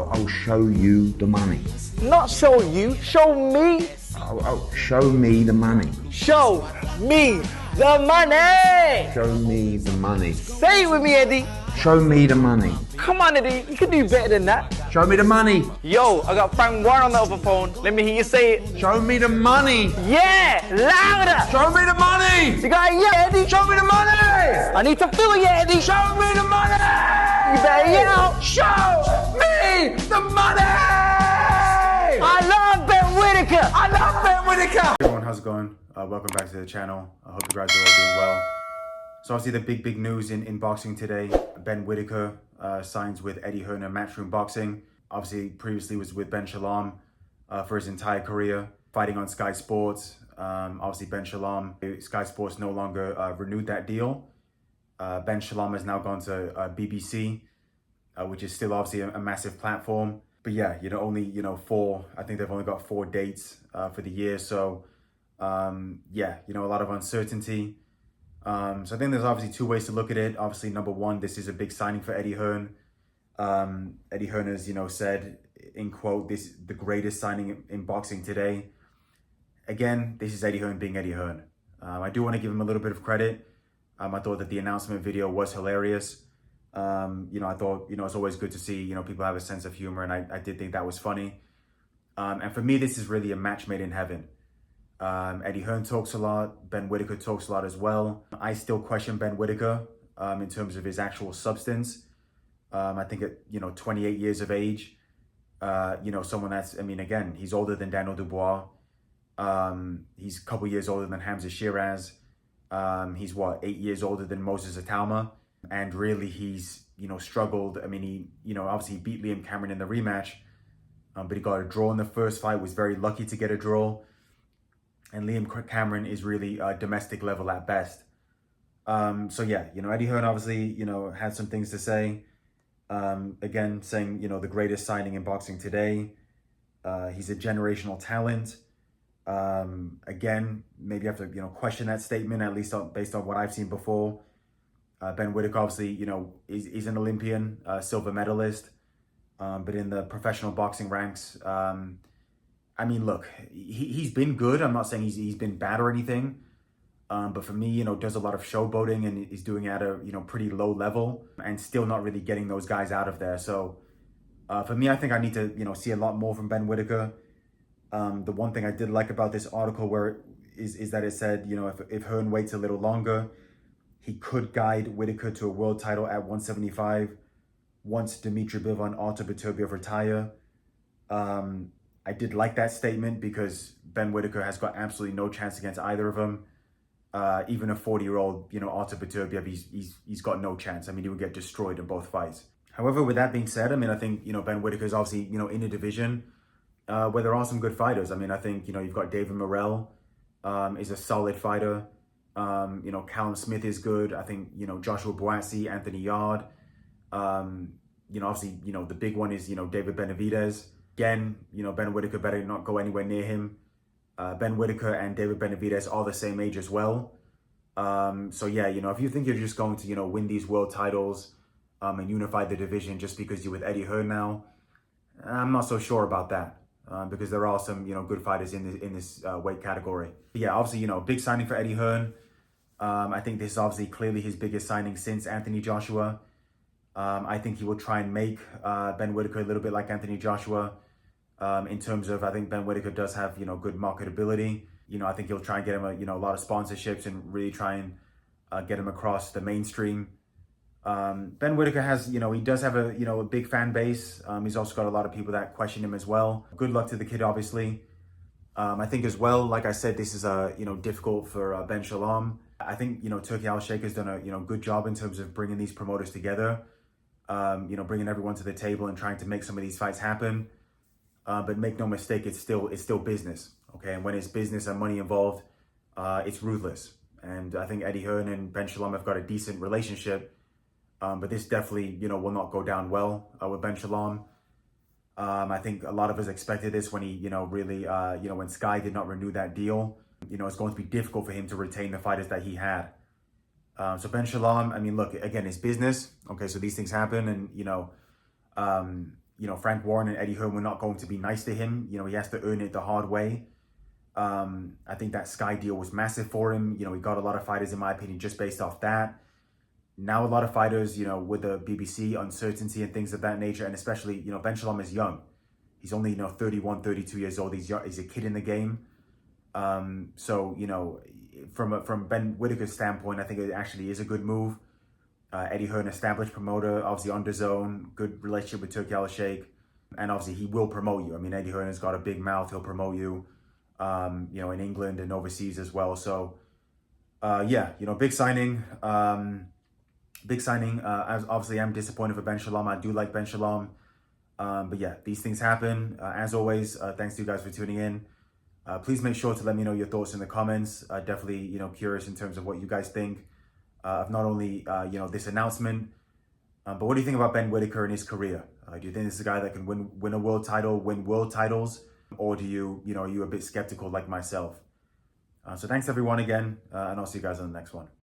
I'll show you the money. Not show you, show me. Show me the money. Show me the money. Show me the money. Say it with me, Eddie. Show me the money. Come on, Eddie, you can do better than that. Show me the money. Yo, I got Frank Warren on the other phone. Let me hear you say it. Show me the money. Yeah, louder. Show me the money. You got it, yeah, Eddie. Show me the money. I need to feel it, yeah, Eddie. Show me the money. You better yell. Show me the money. I love Ben Whittaker. I love Ben Whittaker. Hey everyone, how's it going? Welcome back to the channel. I hope you guys are all doing well. So obviously the big news in boxing today. Ben Whittaker signs with Eddie Hearn and Matchroom Boxing. Obviously previously was with Ben Shalom for his entire career, fighting on Sky Sports. Obviously Ben Shalom, Sky Sports no longer renewed that deal. Ben Shalom has now gone to BBC, which is still obviously a massive platform. But yeah, only, I think they've only got 4 dates for the year. So yeah, a lot of uncertainty. So I think there's obviously 2 ways to look at it. Obviously, number one, this is a big signing for Eddie Hearn. Eddie Hearn has, said, in quote, this is the greatest signing in boxing today. Again, this is Eddie Hearn being Eddie Hearn. I do want to give him a little bit of credit. I thought that the announcement video was hilarious. I thought, it's always good to see, people have a sense of humor, and I did think that was funny. And for me, this is really a match made in heaven. Eddie Hearn talks a lot. Ben Whittaker talks a lot as well. I still question Ben Whittaker in terms of his actual substance. I think at, 28 years of age, someone that's, again, he's older than Daniel Dubois. He's a couple years older than Hamza Shiraz. He's 8 years older than Moses Atalma. And really, he's, struggled. He, obviously beat Liam Cameron in the rematch, but he got a draw in the first fight, was very lucky to get a draw. And Liam Cameron is really domestic level at best. So yeah, Eddie Hearn obviously, had some things to say. Again, saying, the greatest signing in boxing today. He's a generational talent. Again, maybe you have to, question that statement, at least based on what I've seen before. Ben Whittaker, obviously, is an Olympian, silver medalist. But in the professional boxing ranks, look, he's been good. I'm not saying he's been bad or anything. But for me, does a lot of showboating and is doing it at a, pretty low level and still not really getting those guys out of there. So for me, I think I need to, see a lot more from Ben Whittaker. The one thing I did like about this article is that it said, if Hearn waits a little longer, he could guide Whittaker to a world title at 175 once Dmitry Bivol and Artur Beterbiev retire. I did like that statement because Ben Whittaker has got absolutely no chance against either of them. Even a 40-year-old, Artur Beterbiev, he's got no chance. He would get destroyed in both fights. However, with that being said, I think, Ben Whittaker is obviously, in a division where there are some good fighters. I think, you've got David Morrell is a solid fighter. Callum Smith is good. I think, Joshua Boasi, Anthony Yard. Obviously, the big one is, David Benavidez. Again, Ben Whittaker better not go anywhere near him. Ben Whittaker and David Benavidez are the same age as well. So yeah, if you think you're just going to, win these world titles and unify the division just because you're with Eddie Hearn now, I'm not so sure about that. Because there are some, good fighters in this weight category. But yeah, obviously, big signing for Eddie Hearn. I think this is obviously clearly his biggest signing since Anthony Joshua. I think he will try and make Ben Whittaker a little bit like Anthony Joshua. In terms of, I think Ben Whittaker does have, good marketability. I think he'll try and get him a lot of sponsorships and really try and get him across the mainstream. Ben Whittaker has, he does have a big fan base. He's also got a lot of people that question him as well. Good luck to the kid, obviously. I think as well, like I said, this is, difficult for Ben Shalom. I think, Turki Al-Sheikh has done a, good job in terms of bringing these promoters together. Bringing everyone to the table and trying to make some of these fights happen. But make no mistake, it's still business, okay? And when it's business and money involved, it's ruthless. And I think Eddie Hearn and Ben Shalom have got a decent relationship, but this definitely, will not go down well with Ben Shalom. I think a lot of us expected this when he, really, when Sky did not renew that deal. It's going to be difficult for him to retain the fighters that he had. So Ben Shalom, look, again, it's business, okay? So these things happen, and Frank Warren and Eddie Hearn were not going to be nice to him. He has to earn it the hard way. I think that Sky deal was massive for him. He got a lot of fighters, in my opinion, just based off that. Now a lot of fighters, with the BBC uncertainty and things of that nature, and especially, Ben Shalom is young. He's only, 31, 32 years old. He's young, he's a kid in the game. So, from Ben Whittaker's standpoint, I think it actually is a good move. Eddie Hearn, established promoter, obviously on DAZN, good relationship with Turki Al-Sheikh, and obviously he will promote you. I mean, Eddie Hearn has got a big mouth. He'll promote you, in England and overseas as well. So, big signing. Obviously, I'm disappointed for Ben Shalom. I do like Ben Shalom. But yeah, these things happen. As always, thanks to you guys for tuning in. Please make sure to let me know your thoughts in the comments. Definitely, curious in terms of what you guys think of not only, this announcement, but what do you think about Ben Whittaker and his career? Do you think this is a guy that can win a world title, win world titles? Or do you, are you a bit skeptical like myself? So thanks everyone again, and I'll see you guys on the next one.